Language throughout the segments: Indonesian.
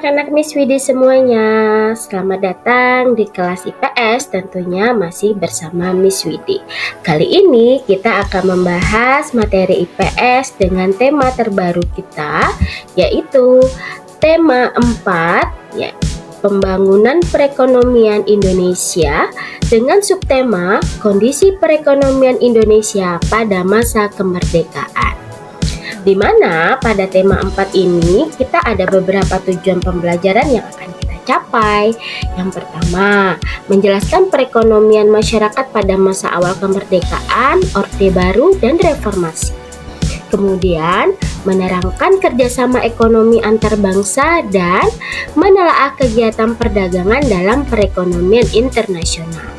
anak-anak Miss Widi semuanya, selamat datang di kelas IPS, tentunya masih bersama Miss Widi. Kali ini kita akan membahas materi IPS dengan tema terbaru kita, yaitu tema 4, ya, Pembangunan Perekonomian Indonesia dengan subtema Kondisi Perekonomian Indonesia pada Masa Kemerdekaan. Di mana pada tema 4 ini kita ada beberapa tujuan pembelajaran yang akan kita capai. Yang pertama, menjelaskan perekonomian masyarakat pada masa awal kemerdekaan, Orde Baru, dan Reformasi. Kemudian, menerangkan kerjasama ekonomi antar bangsa dan menelaah kegiatan perdagangan dalam perekonomian internasional,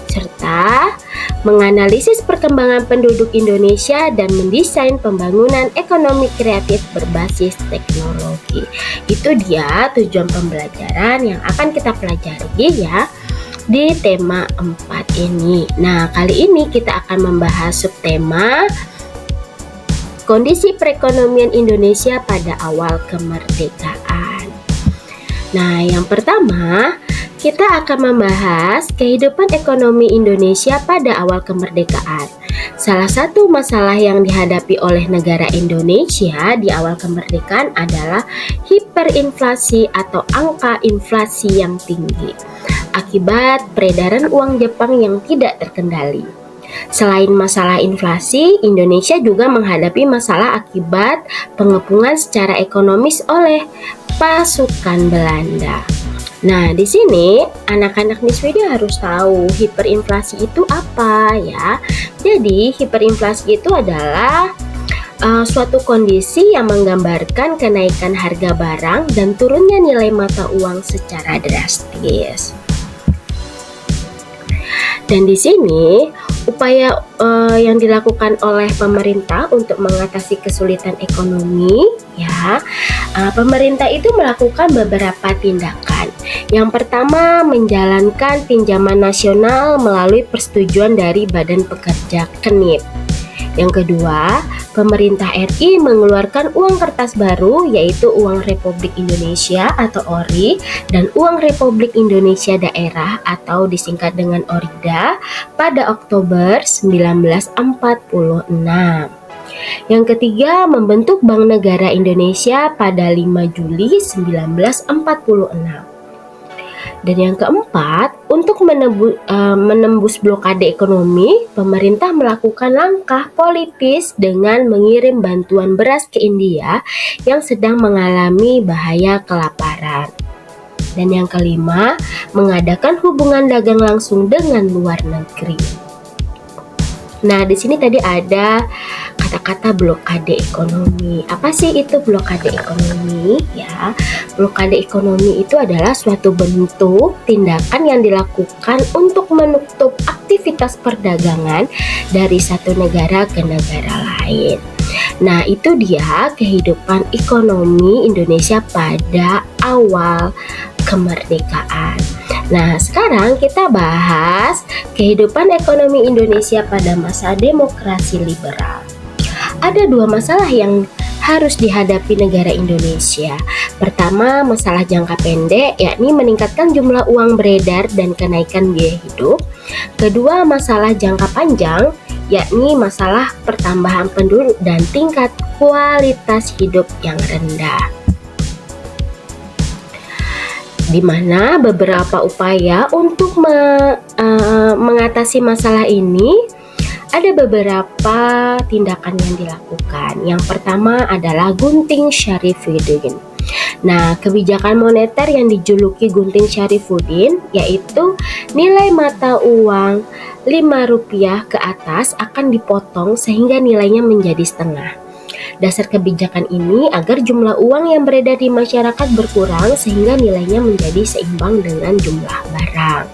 serta menganalisis perkembangan penduduk Indonesia dan mendesain pembangunan ekonomi kreatif berbasis teknologi. Itu dia tujuan pembelajaran yang akan kita pelajari ya di tema 4 ini. Nah, kali ini kita akan membahas subtema Kondisi Perekonomian Indonesia pada awal kemerdekaan. Nah, yang pertama, kita akan membahas kehidupan ekonomi Indonesia pada awal kemerdekaan. Salah satu masalah yang dihadapi oleh negara Indonesia di awal kemerdekaan adalah hiperinflasi atau angka inflasi yang tinggi akibat peredaran uang Jepang yang tidak terkendali. Selain masalah inflasi, Indonesia juga menghadapi masalah akibat pengepungan secara ekonomis oleh pasukan Belanda. Nah, di sini anak-anak Miss Widi harus tahu hiperinflasi itu apa ya. Jadi, hiperinflasi itu adalah suatu kondisi yang menggambarkan kenaikan harga barang dan turunnya nilai mata uang secara drastis. Dan di sini upaya yang dilakukan oleh pemerintah untuk mengatasi kesulitan ekonomi, ya, pemerintah itu melakukan beberapa tindakan. Yang pertama, menjalankan pinjaman nasional melalui persetujuan dari Badan Pekerja (KENIP). Yang kedua, pemerintah RI mengeluarkan uang kertas baru, yaitu uang Republik Indonesia atau ORI dan uang Republik Indonesia Daerah atau disingkat dengan ORIDA pada Oktober 1946. Yang ketiga, membentuk Bank Negara Indonesia pada 5 Juli 1946. Dan yang keempat, untuk menembus blokade ekonomi, pemerintah melakukan langkah politis dengan mengirim bantuan beras ke India yang sedang mengalami bahaya kelaparan. Dan yang kelima, mengadakan hubungan dagang langsung dengan luar negeri. Nah, di sini tadi ada kata-kata blokade ekonomi. Apa sih itu blokade ekonomi? Ya, blokade ekonomi itu adalah suatu bentuk tindakan yang dilakukan untuk menutup aktivitas perdagangan dari satu negara ke negara lain. Nah, itu dia kehidupan ekonomi Indonesia pada awal kemerdekaan. Nah, sekarang kita bahas kehidupan ekonomi Indonesia pada masa demokrasi liberal. Ada dua masalah yang harus dihadapi negara Indonesia. Pertama, masalah jangka pendek, yakni meningkatkan jumlah uang beredar dan kenaikan biaya hidup. Kedua, masalah jangka panjang, yakni masalah pertambahan penduduk dan tingkat kualitas hidup yang rendah. Di mana beberapa upaya untuk mengatasi masalah ini, ada beberapa tindakan yang dilakukan. Yang pertama adalah Gunting Syarifuddin. Nah, kebijakan moneter yang dijuluki Gunting Syarifuddin yaitu nilai mata uang Rp5 ke atas akan dipotong sehingga nilainya menjadi setengah. Dasar kebijakan ini agar jumlah uang yang beredar di masyarakat berkurang sehingga nilainya menjadi seimbang dengan jumlah barang.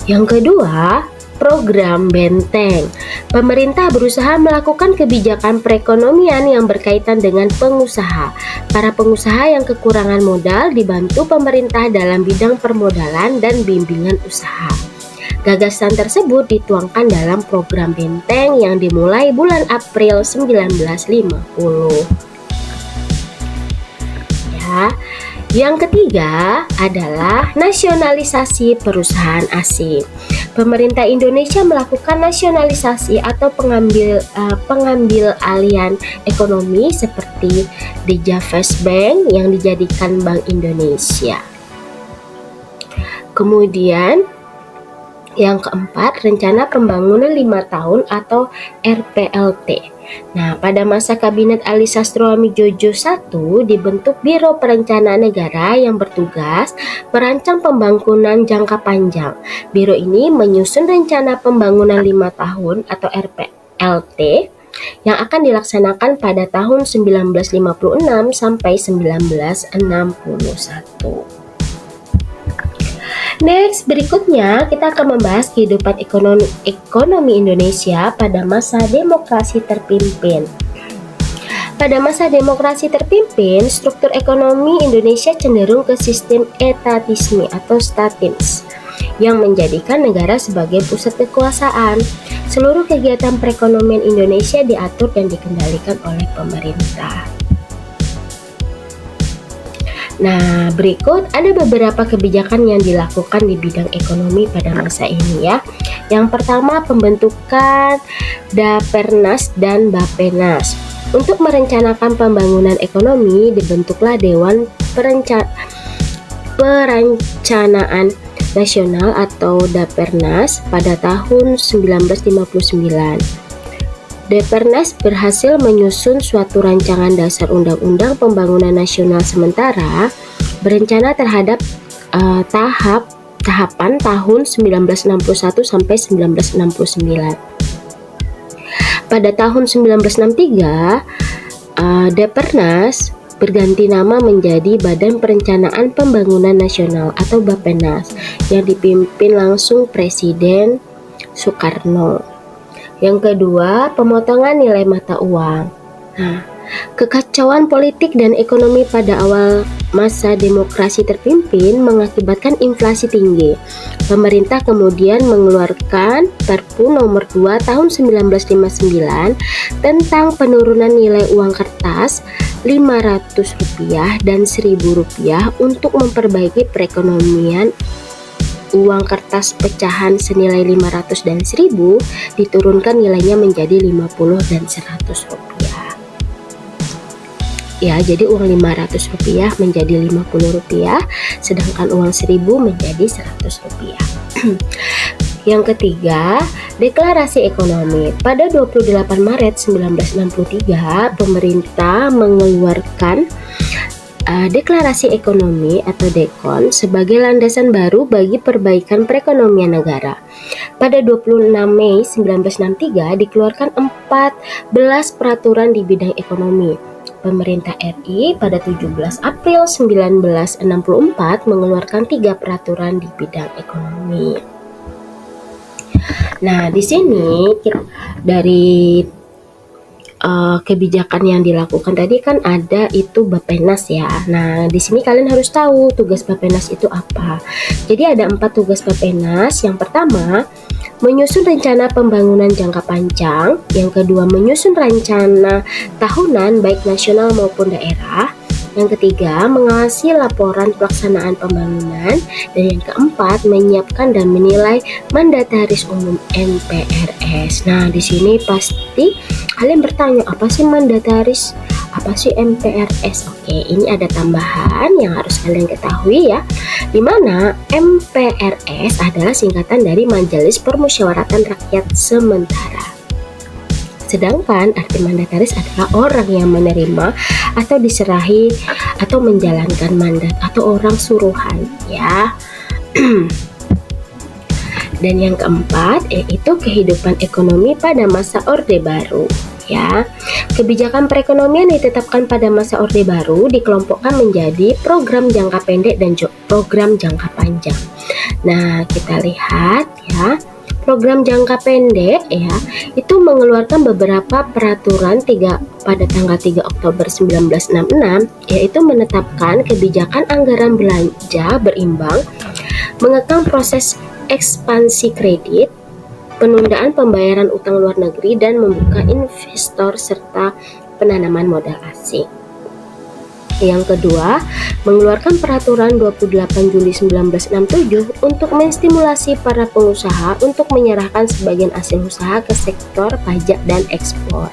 Yang kedua, program Benteng. Pemerintah berusaha melakukan kebijakan perekonomian yang berkaitan dengan pengusaha. Para pengusaha yang kekurangan modal dibantu pemerintah dalam bidang permodalan dan bimbingan usaha. Gagasan tersebut dituangkan dalam program Benteng yang dimulai bulan April 1950. ya. Yang ketiga adalah nasionalisasi perusahaan asing. Pemerintah Indonesia melakukan nasionalisasi atau pengambil alihan ekonomi seperti The Javas Bank yang dijadikan Bank Indonesia. Kemudian yang keempat, rencana pembangunan 5 tahun atau RPLT. Nah, pada masa Kabinet Ali Sastroami Djojo I dibentuk Biro Perencanaan Negara yang bertugas merancang pembangunan jangka panjang. Biro ini menyusun rencana pembangunan 5 tahun atau RPLT yang akan dilaksanakan pada tahun 1956 sampai 1961. Next, berikutnya kita akan membahas kehidupan ekonomi Indonesia pada masa demokrasi terpimpin. Pada masa demokrasi terpimpin, struktur ekonomi Indonesia cenderung ke sistem etatisme atau statis yang menjadikan negara sebagai pusat kekuasaan. Seluruh kegiatan perekonomian Indonesia diatur dan dikendalikan oleh pemerintah. Nah, berikut ada beberapa kebijakan yang dilakukan di bidang ekonomi pada masa ini ya. Yang pertama, pembentukan Dapernas dan Bapenas. Untuk merencanakan pembangunan ekonomi, dibentuklah Dewan Perencanaan Nasional atau Dapernas pada tahun 1959. Depernas berhasil menyusun suatu rancangan dasar Undang-Undang Pembangunan Nasional sementara berencana terhadap tahapan tahun 1961 sampai 1969. Pada tahun 1963, Depernas berganti nama menjadi Badan Perencanaan Pembangunan Nasional atau Bapenas yang dipimpin langsung Presiden Soekarno. Yang kedua, pemotongan nilai mata uang. Nah, kekacauan politik dan ekonomi pada awal masa demokrasi terpimpin mengakibatkan inflasi tinggi. Pemerintah kemudian mengeluarkan Perpu nomor 2 tahun 1959 tentang penurunan nilai uang kertas Rp500 dan Rp1.000 untuk memperbaiki perekonomian. Uang kertas pecahan senilai 500 dan 1000 diturunkan nilainya menjadi 50 dan 100 rupiah. Ya, jadi uang 500 rupiah menjadi 50 rupiah, sedangkan uang 1000 menjadi 100 rupiah. Yang ketiga, deklarasi ekonomi. Pada 28 Maret 1963, pemerintah mengeluarkan deklarasi ekonomi atau DEKON sebagai landasan baru bagi perbaikan perekonomian negara. Pada 26 Mei 1963 dikeluarkan 14 peraturan di bidang ekonomi. Pemerintah RI pada 17 April 1964 mengeluarkan 3 peraturan di bidang ekonomi. Nah, di sini dari kebijakan yang dilakukan tadi kan ada itu Bapenas ya. Nah, di sini kalian harus tahu tugas Bapenas itu apa. Jadi ada 4 tugas Bapenas. Yang pertama, menyusun rencana pembangunan jangka panjang. Yang kedua, menyusun rencana tahunan baik nasional maupun daerah. Yang ketiga, mengawasi laporan pelaksanaan pembangunan. Dan yang keempat, menyiapkan dan menilai mandataris umum MPRS. Nah, di sini pasti kalian bertanya, apa sih mandataris? Apa sih MPRS? Oke, ini ada tambahan yang harus kalian ketahui ya. Di mana MPRS adalah singkatan dari Majelis Permusyawaratan Rakyat Sementara. Sedangkan arti mandataris adalah orang yang menerima atau diserahi atau menjalankan mandat atau orang suruhan ya. Dan yang keempat yaitu kehidupan ekonomi pada masa Orde Baru ya. Kebijakan perekonomian ditetapkan pada masa Orde Baru dikelompokkan menjadi program jangka pendek dan program jangka panjang. Nah, kita lihat ya. Program jangka pendek ya, itu mengeluarkan beberapa peraturan pada tanggal 3 Oktober 1966, yaitu menetapkan kebijakan anggaran belanja berimbang, mengekang proses ekspansi kredit, penundaan pembayaran utang luar negeri, dan membuka investor serta penanaman modal asing. Yang kedua, mengeluarkan peraturan 28 Juli 1967 untuk menstimulasi para pengusaha untuk menyerahkan sebagian hasil usaha ke sektor pajak dan ekspor.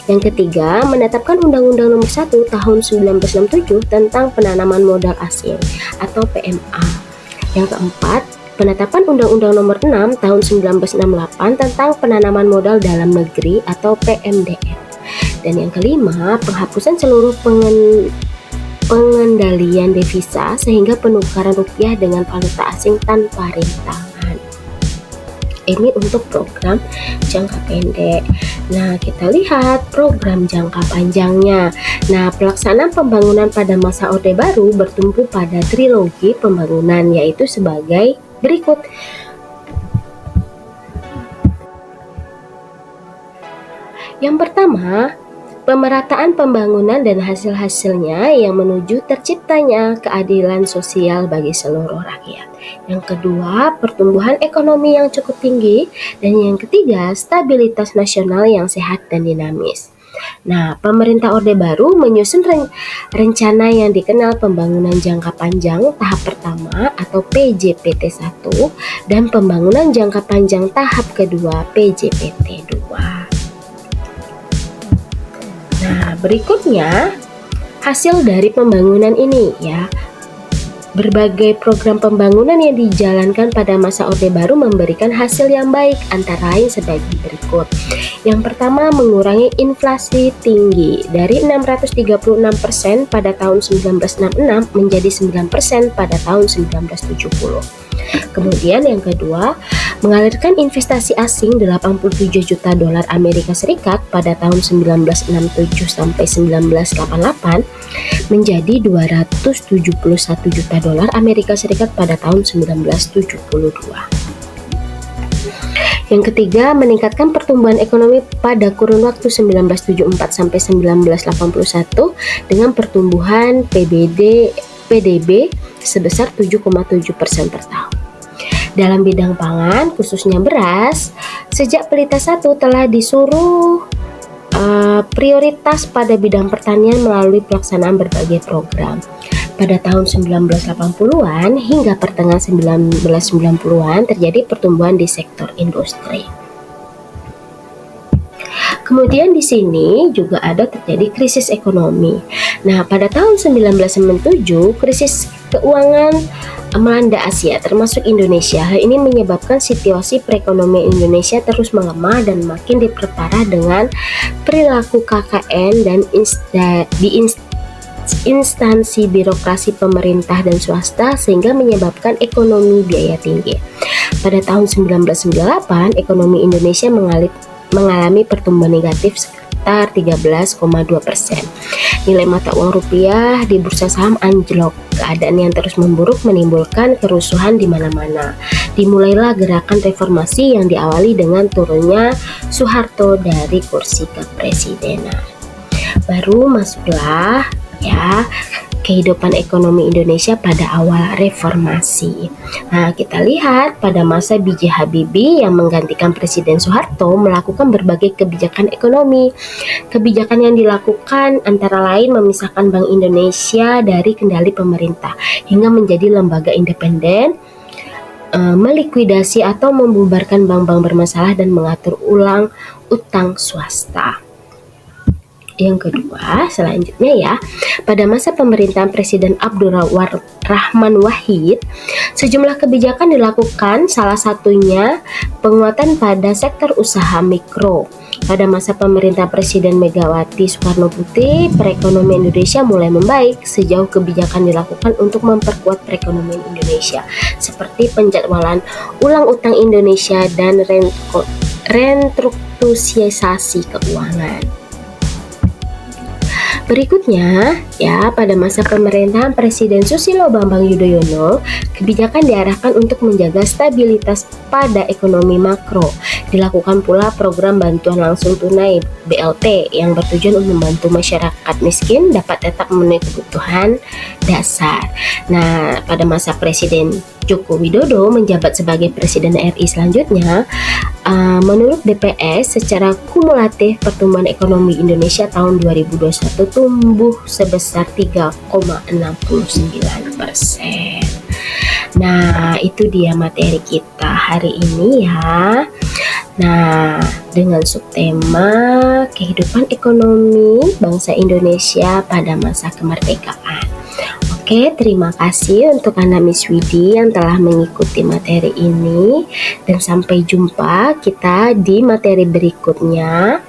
Yang ketiga, menetapkan Undang-Undang Nomor 1 Tahun 1967 tentang penanaman modal asing atau PMA. Yang keempat, penetapan Undang-Undang Nomor 6 Tahun 1968 tentang penanaman modal dalam negeri atau PMDN. Dan yang kelima, penghapusan seluruh pengendalian devisa sehingga penukaran rupiah dengan valuta asing tanpa rintangan. Ini untuk program jangka pendek. Nah, kita lihat program jangka panjangnya. Nah, pelaksanaan pembangunan pada masa Orde Baru bertumpu pada trilogi pembangunan, yaitu sebagai berikut. Yang pertama, pemerataan pembangunan dan hasil-hasilnya yang menuju terciptanya keadilan sosial bagi seluruh rakyat. Yang kedua, pertumbuhan ekonomi yang cukup tinggi. Dan yang ketiga, stabilitas nasional yang sehat dan dinamis. Nah, pemerintah Orde Baru menyusun rencana yang dikenal pembangunan jangka panjang tahap pertama atau PJPT 1 dan pembangunan jangka panjang tahap kedua PJPT 2. Nah, berikutnya hasil dari pembangunan ini ya. Berbagai program pembangunan yang dijalankan pada masa Orde Baru memberikan hasil yang baik, antara lain sebagai berikut. Yang pertama, mengurangi inflasi tinggi dari 636% pada tahun 1966 menjadi 9% pada tahun 1970. Kemudian yang kedua, mengalirkan investasi asing 87 juta dolar Amerika Serikat pada tahun 1967 sampai 1988 menjadi 271 juta dolar Amerika Serikat pada tahun 1972. Yang ketiga, meningkatkan pertumbuhan ekonomi pada kurun waktu 1974 sampai 1981 dengan pertumbuhan PDB sebesar 7,7% per tahun. Dalam bidang pangan, khususnya beras, sejak Pelita 1 telah disuruh prioritas pada bidang pertanian melalui pelaksanaan berbagai program. Pada tahun 1980-an hingga pertengahan 1990-an terjadi pertumbuhan di sektor industri. Kemudian di sini juga ada terjadi krisis ekonomi. Nah, pada tahun 1997 krisis keuangan melanda Asia termasuk Indonesia. Hal ini menyebabkan situasi perekonomian Indonesia terus melemah dan makin diperparah dengan perilaku KKN dan instansi birokrasi pemerintah dan swasta sehingga menyebabkan ekonomi biaya tinggi. Pada tahun 1998, ekonomi Indonesia mengalami pertumbuhan negatif sekitar 13,2%. Nilai mata uang rupiah di bursa saham anjlok. Keadaan yang terus memburuk menimbulkan kerusuhan di mana-mana. Dimulailah gerakan reformasi yang diawali dengan turunnya Soeharto dari kursi kepresidenan. Baru masuklah ya kehidupan ekonomi Indonesia pada awal reformasi. Nah, kita lihat pada masa B.J. Habibie yang menggantikan Presiden Soeharto melakukan berbagai kebijakan ekonomi. Kebijakan yang dilakukan antara lain memisahkan Bank Indonesia dari kendali pemerintah hingga menjadi lembaga independen, melikuidasi atau membubarkan bank-bank bermasalah dan mengatur ulang utang swasta. Yang kedua, selanjutnya ya, pada masa pemerintahan Presiden Abdurrahman Wahid, sejumlah kebijakan dilakukan, salah satunya penguatan pada sektor usaha mikro. Pada masa pemerintahan Presiden Megawati Soekarno Putri, perekonomian Indonesia mulai membaik sejauh kebijakan dilakukan untuk memperkuat perekonomian Indonesia, seperti penjadwalan ulang utang Indonesia dan restrukturisasi keuangan. Berikutnya, ya, pada masa pemerintahan Presiden Susilo Bambang Yudhoyono, kebijakan diarahkan untuk menjaga stabilitas pada ekonomi makro. Dilakukan pula program bantuan langsung tunai BLT yang bertujuan untuk membantu masyarakat miskin dapat tetap memenuhi kebutuhan dasar. Nah, pada masa Presiden Joko Widodo menjabat sebagai Presiden RI selanjutnya, menurut BPS secara kumulatif pertumbuhan ekonomi Indonesia tahun 2021 tumbuh sebesar 3,69%. Nah, itu dia materi kita hari ini ya. Nah, dengan subtema kehidupan ekonomi bangsa Indonesia pada masa kemerdekaan. Oke, terima kasih untuk Anda Miss Widi yang telah mengikuti materi ini, dan sampai jumpa kita di materi berikutnya.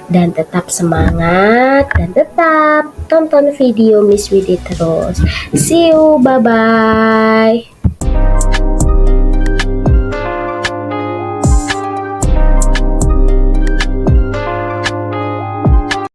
Dan tetap semangat dan tetap tonton video Miss Widi terus. See you, bye-bye.